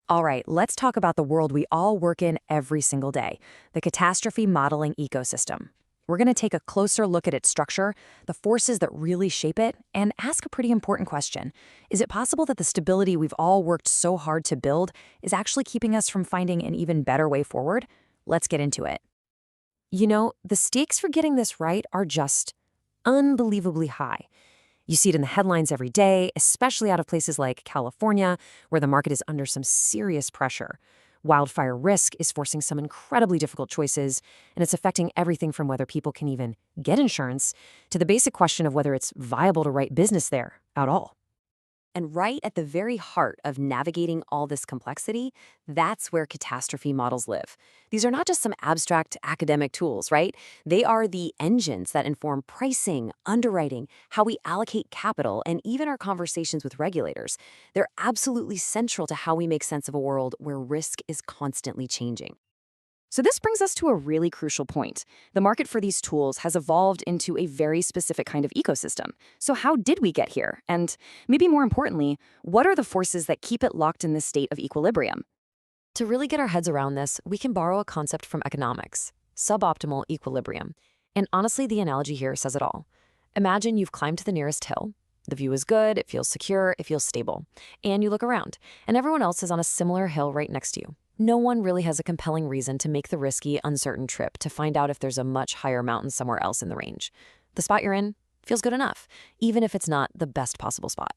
All right, let's talk about the world we all work in every single day, the catastrophe modeling ecosystem. We're going to take a closer look at its structure, the forces that really shape it, and ask a pretty important question. Is it possible that the stability we've all worked so hard to build is actually keeping us from finding an even better way forward? Let's get into it. The stakes for getting this right are just unbelievably high. You see it in the headlines every day, especially out of places like California, where the market is under some serious pressure. Wildfire risk is forcing some incredibly difficult choices, and it's affecting everything from whether people can even get insurance to the basic question of whether it's viable to write business there at all. And right at the very heart of navigating all this complexity, that's where catastrophe models live. These are not just some abstract academic tools, right? They are the engines that inform pricing, underwriting, how we allocate capital, and even our conversations with regulators. They're absolutely central to how we make sense of a world where risk is constantly changing. So this brings us to a really crucial point. The market for these tools has evolved into a very specific kind of ecosystem. So how did we get here? And maybe more importantly, what are the forces that keep it locked in this state of equilibrium? To really get our heads around this, we can borrow a concept from economics, suboptimal equilibrium. And honestly, the analogy here says it all. Imagine you've climbed to the nearest hill. The view is good, it feels secure, it feels stable. And you look around, and everyone else is on a similar hill right next to you. No one really has a compelling reason to make the risky, uncertain trip to find out if there's a much higher mountain somewhere else in the range. The spot you're in feels good enough, even if it's not the best possible spot.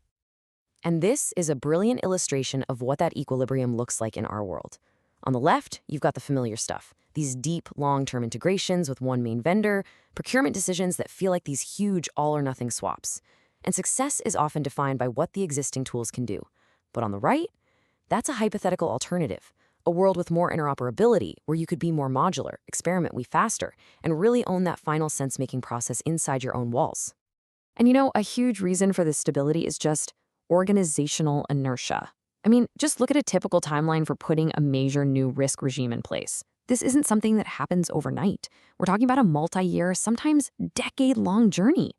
And this is a brilliant illustration of what that equilibrium looks like in our world. On the left, you've got the familiar stuff, these deep, long-term integrations with one main vendor, procurement decisions that feel like these huge all-or-nothing swaps. And success is often defined by what the existing tools can do. But on the right, that's a hypothetical alternative. A world with more interoperability, where you could be more modular, experiment way faster, and really own that final sense-making process inside your own walls. And a huge reason for this stability is just organizational inertia. I mean, just look at a typical timeline for putting a major new risk regime in place. This isn't something that happens overnight. We're talking about a multi-year, sometimes decade-long journey.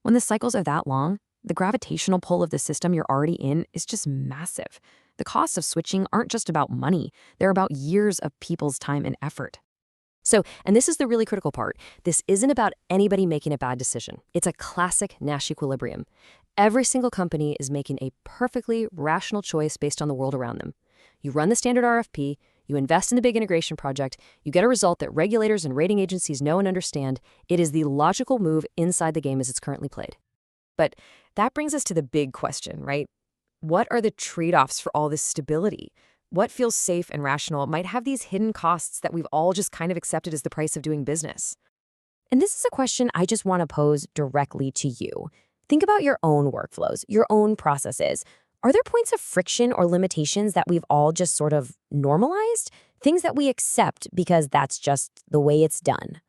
When the cycles are that long, the gravitational pull of the system you're already in is just massive. The costs of switching aren't just about money, they're about years of people's time and effort. And this is the really critical part, this isn't about anybody making a bad decision. It's a classic Nash equilibrium. Every single company is making a perfectly rational choice based on the world around them. You run the standard RFP, you invest in the big integration project, you get a result that regulators and rating agencies know and understand. It is the logical move inside the game as it's currently played. But that brings us to the big question, right? What are the trade-offs for all this stability? What feels safe and rational might have these hidden costs that we've all just kind of accepted as the price of doing business? And this is a question I just want to pose directly to you. Think about your own workflows, your own processes. Are there points of friction or limitations that we've all just sort of normalized? Things that we accept because that's just the way it's done?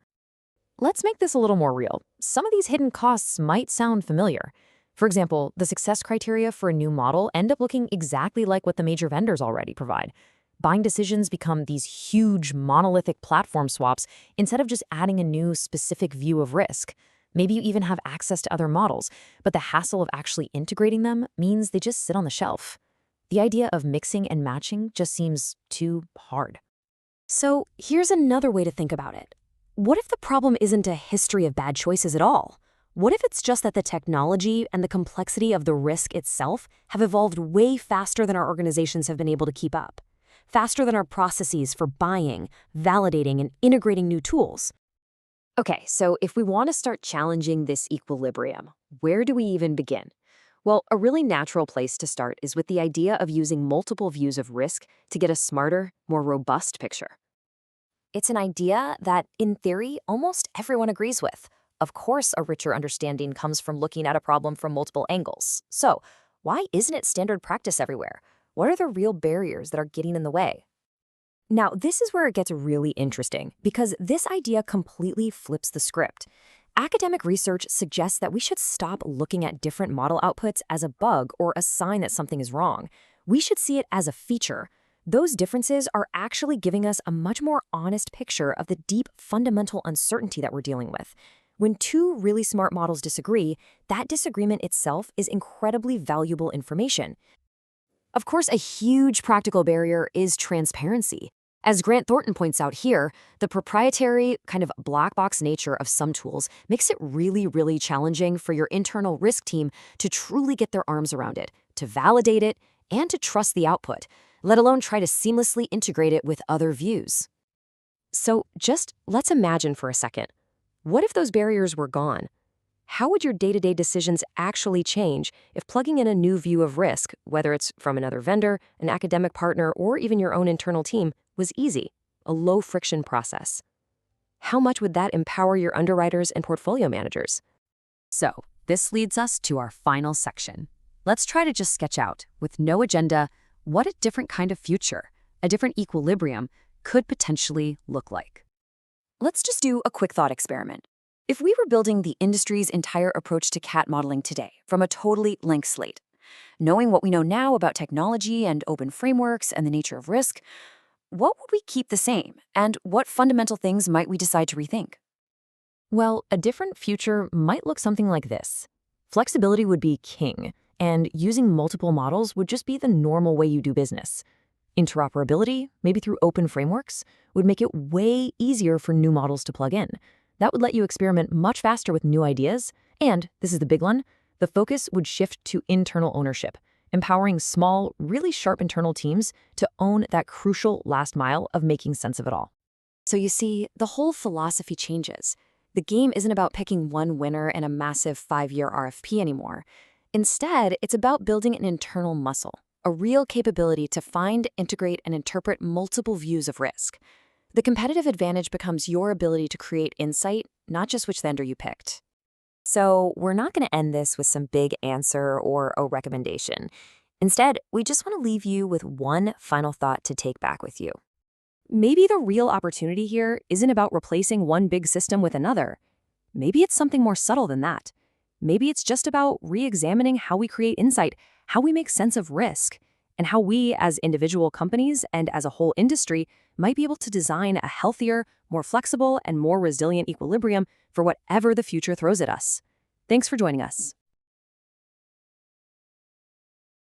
Let's make this a little more real. Some of these hidden costs might sound familiar. For example, the success criteria for a new model end up looking exactly like what the major vendors already provide. Buying decisions become these huge monolithic platform swaps instead of just adding a new specific view of risk. Maybe you even have access to other models, but the hassle of actually integrating them means they just sit on the shelf. The idea of mixing and matching just seems too hard. So here's another way to think about it. What if the problem isn't a history of bad choices at all? What if it's just that the technology and the complexity of the risk itself have evolved way faster than our organizations have been able to keep up? Faster than our processes for buying, validating, and integrating new tools? Okay, so if we want to start challenging this equilibrium, where do we even begin? Well, a really natural place to start is with the idea of using multiple views of risk to get a smarter, more robust picture. It's an idea that, in theory, almost everyone agrees with. Of course, a richer understanding comes from looking at a problem from multiple angles. So, why isn't it standard practice everywhere? What are the real barriers that are getting in the way? Now, this is where it gets really interesting, because this idea completely flips the script. Academic research suggests that we should stop looking at different model outputs as a bug or a sign that something is wrong. We should see it as a feature. Those differences are actually giving us a much more honest picture of the deep fundamental uncertainty that we're dealing with. When two really smart models disagree, that disagreement itself is incredibly valuable information. Of course, a huge practical barrier is transparency. As Grant Thornton points out here, the proprietary kind of black box nature of some tools makes it really, really challenging for your internal risk team to truly get their arms around it, to validate it, and to trust the output, let alone try to seamlessly integrate it with other views. So just let's imagine for a second. What if those barriers were gone? How would your day-to-day decisions actually change if plugging in a new view of risk, whether it's from another vendor, an academic partner, or even your own internal team, was easy, a low-friction process? How much would that empower your underwriters and portfolio managers? So, this leads us to our final section. Let's try to just sketch out, with no agenda, what a different kind of future, a different equilibrium, could potentially look like. Let's just do a quick thought experiment. If we were building the industry's entire approach to cat modeling today from a totally blank slate, knowing what we know now about technology and open frameworks and the nature of risk, what would we keep the same, and what fundamental things might we decide to rethink? Well, a different future might look something like this. Flexibility would be king, and using multiple models would just be the normal way you do business. Interoperability, maybe through open frameworks, would make it way easier for new models to plug in. That would let you experiment much faster with new ideas, and, this is the big one, the focus would shift to internal ownership, empowering small, really sharp internal teams to own that crucial last mile of making sense of it all. So you see, the whole philosophy changes. The game isn't about picking one winner in a massive 5-year RFP anymore. Instead, it's about building an internal muscle, a real capability to find, integrate, and interpret multiple views of risk. The competitive advantage becomes your ability to create insight, not just which vendor you picked. So we're not going to end this with some big answer or a recommendation. Instead, we just want to leave you with one final thought to take back with you. Maybe the real opportunity here isn't about replacing one big system with another. Maybe it's something more subtle than that. Maybe it's just about re-examining how we create insight, how we make sense of risk, and how we, as individual companies and as a whole industry, might be able to design a healthier, more flexible, and more resilient equilibrium for whatever the future throws at us. Thanks for joining us.